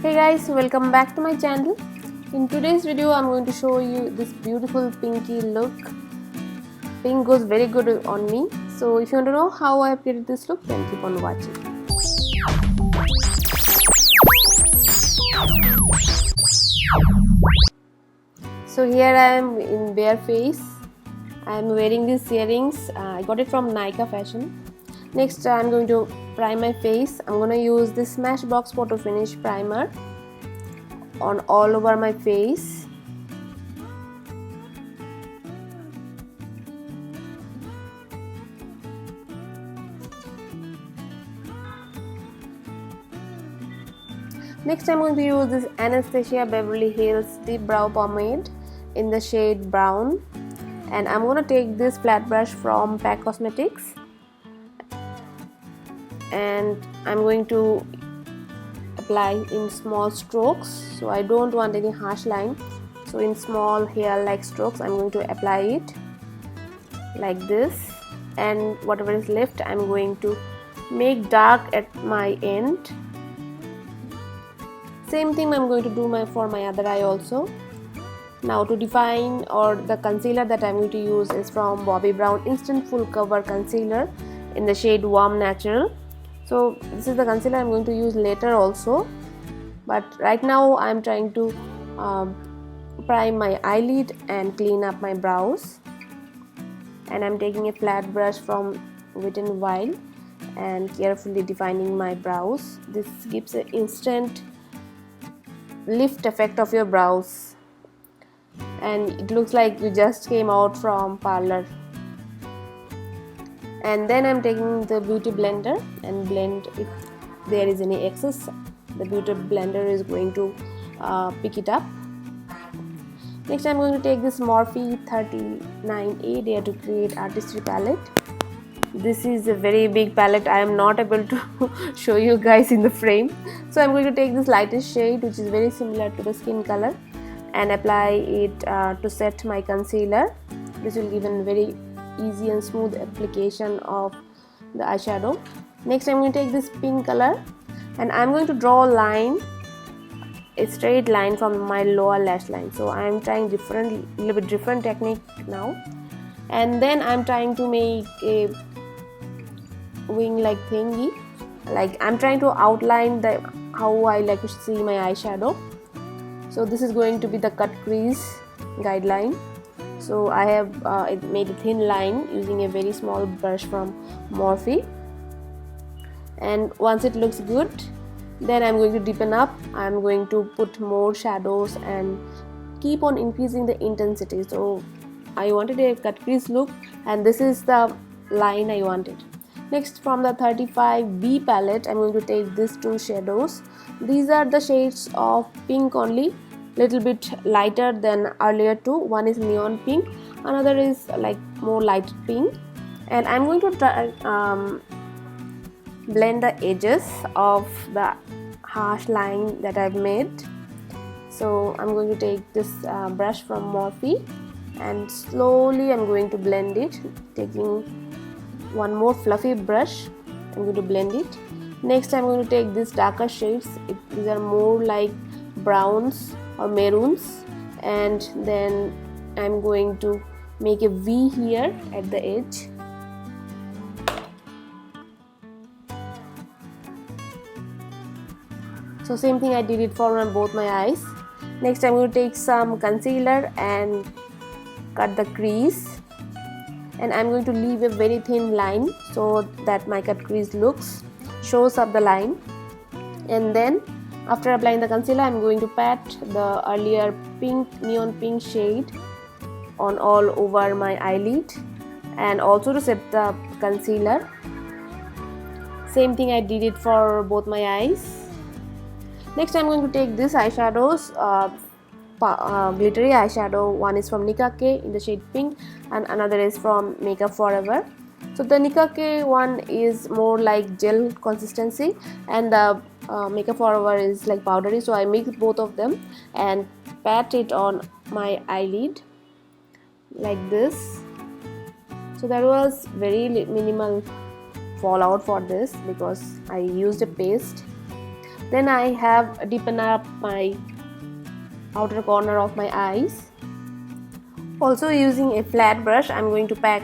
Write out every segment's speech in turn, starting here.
Hey guys, welcome back to my channel. In today's video I'm going to show you this beautiful pinky look. Pink goes very good on me, so if you want to know how I have created this look, then keep on watching. So here I am in bare face. I am wearing these earrings. I got it from Nykaa fashion. Next I am going to prime my face. I'm going to use this Smashbox Photo Finish primer on all over my face. Next I'm going to use this anastasiabeverlyhills deep brow pomade in the shade brown, and I'm going to take this flat brush from Beccacosmetics and I'm going to apply in small strokes. So I don't want any harsh line, so in small hair like strokes I'm going to apply it like this, and whatever is left I'm going to make dark at my end. Same thing I'm going to do for my other eye also. Now to define, or the concealer that I'm going to use is from Bobbi Brown Instant Full Cover Concealer in the shade Warm Natural. So this is the concealer I'm going to use later also, but right now I'm trying to prime my eyelid and clean up my brows, and I'm taking a flat brush from Wet n Wild and carefully defining my brows. This gives an instant lift effect of your brows and it looks like you just came out from parlor. And then I'm taking the beauty blender and blend if there is any excess. The beauty blender is going to pick it up. Next I'm going to take this Morphe 39A Dare to Create Artistry palette. This is a very big palette. I am not able to show you guys in the frame, so I'm going to take this lightest shade which is very similar to the skin color and apply it to set my concealer. This will give a very easy and smooth application of the eyeshadow. Next I'm going to take this pink color and I'm going to draw a line, a straight line from my lower lash line. So I'm trying little bit different technique now, and then I'm trying to make a wing like thingy. Like I'm trying to outline how I like to see my eyeshadow. So this is going to be the cut crease guideline. So I have made a thin line using a very small brush from Morphe, and once it looks good, then I'm going to deepen up. I'm going to put more shadows and keep on increasing the intensity. So I wanted a cut crease look, and this is the line I wanted. Next, from the 35B palette, I'm going to take these two shadows. These are the shades of pink only, little bit lighter than earlier two. One is neon pink, another is like more light pink, and I'm going to try, blend the edges of the harsh line that I've made. So I'm going to take this brush from Morphe and slowly I'm going to blend it, taking one more fluffy brush. I'm going to blend it. Next I'm going to take these darker shades. These are more like browns or maroons, and then I'm going to make a V here at the edge. So same thing I did it for both my eyes. Next I'm going to take some concealer and cut the crease, and I'm going to leave a very thin line so that my cut crease shows up the line. And then after applying the concealer, I'm going to pat the earlier neon pink shade on all over my eyelid and also to set the concealer. Same thing I did it for both my eyes. Next I'm going to take this eyeshadows, glittery eyeshadow. One is from Nickaknewyork in the shade pink and another is from Makeup Forever. So the Nickaknewyork one is more like gel consistency and the Makeup Forever is like powdery. So I mix both of them and pat it on my eyelid like this. So there was very minimal fallout for this because I used a paste. Then I have deepened up my outer corner of my eyes. Also using a flat brush, I'm going to pack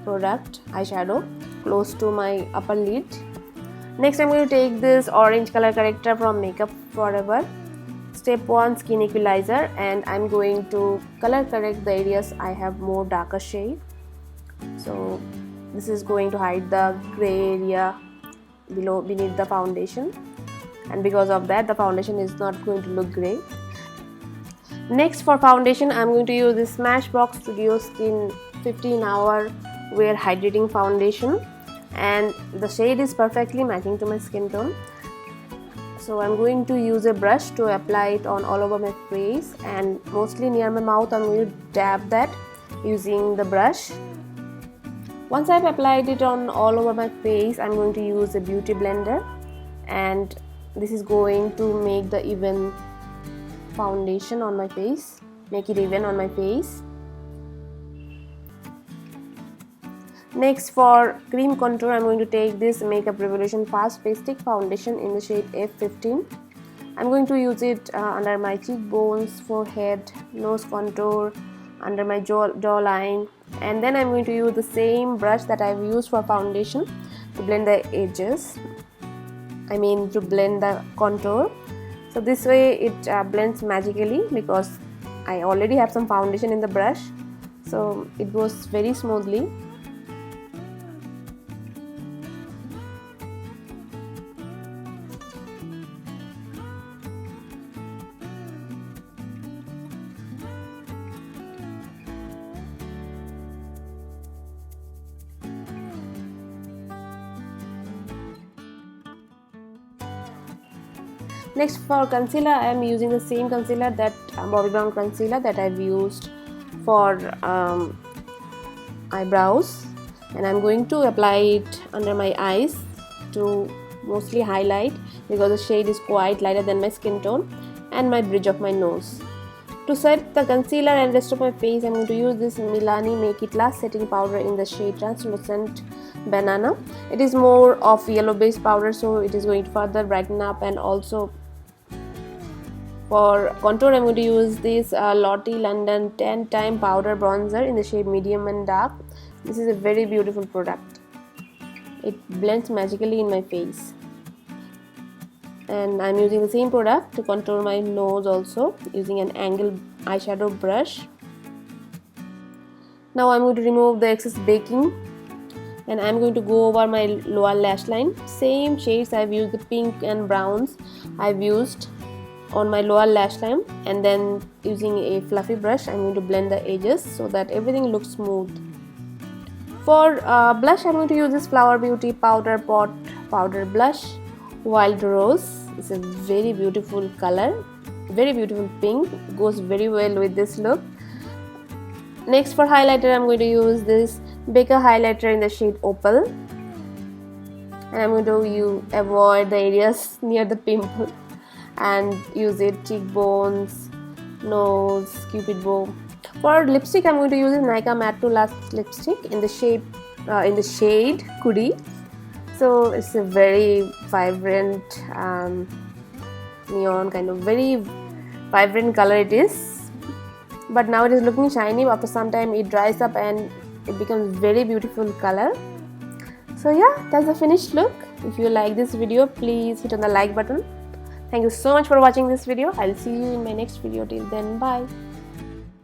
product eyeshadow close to my upper lid. Next I'm going to take this orange color corrector from Makeup Forever. Step 1, skin equalizer, and I'm going to color correct the areas I have more darker shade. So this is going to hide the gray area beneath the foundation, and because of that the foundation is not going to look gray. Next for foundation, I'm going to use this Smashbox Studio Skin 15-hour Wear Hydrating Foundation, and the shade is perfectly matching to my skin tone. So I'm going to use a brush to apply it on all over my face, and mostly near my mouth I'm going to dab that using the brush. Once I've applied it on all over my face, I'm going to use a beauty blender, and this is going to make the even foundation on my face, make it even on my face. Next for cream contour, I'm going to take this Makeuprevolution Fast Face Stick Foundation in the shade F15. I'm going to use it under my cheekbones, forehead, nose contour, under my jawline, and then I'm going to use the same brush that I've used for foundation to blend the edges, to blend the contour. So this way it blends magically because I already have some foundation in the brush, so it goes very smoothly. Next for concealer, I am using the same concealer, that Bobbi Brown concealer that I've used for eyebrows, and I'm going to apply it under my eyes to mostly highlight because the shade is quite lighter than my skin tone, and my bridge of my nose. To set the concealer and rest of my face, I'm going to use this Milani Make It Last setting powder in the shade Translucent Banana. It is more of yellow based powder, so it is going to further brighten up. And also for contour, I'm going to use this Lottielondon 10 Time Powder Bronzer in the shade Medium and Dark. This is a very beautiful product. It blends magically in my face. And I'm using the same product to contour my nose also, using an angled eyeshadow brush. Now I'm going to remove the excess baking, and I'm going to go over my lower lash line. Same shades I've used, the pink and browns I've used on my lower lash line, and then using a fluffy brush I'm going to blend the edges so that everything looks smooth. For blush, I'm going to use this flowerbeauty Powder Pot Powder Blush Wild Rose. It's a very beautiful color, very beautiful pink, goes very well with this look. Next for highlighter, I'm going to use this Becca highlighter in the shade Opal, and I'm going to avoid the areas near the pimple and use it cheekbones, nose, cupid bow. For lipstick, I'm going to use this Nykaa Matte to Last lipstick in the shade Kudi. So it's a very vibrant neon kind of very vibrant color it is, but now it is looking shiny. After some time it dries up and it becomes very beautiful color. So yeah, that's the finished look. If you like this video, please hit on the like button. Thank you so much for watching this video. I'll see you in my next video. Till then, bye.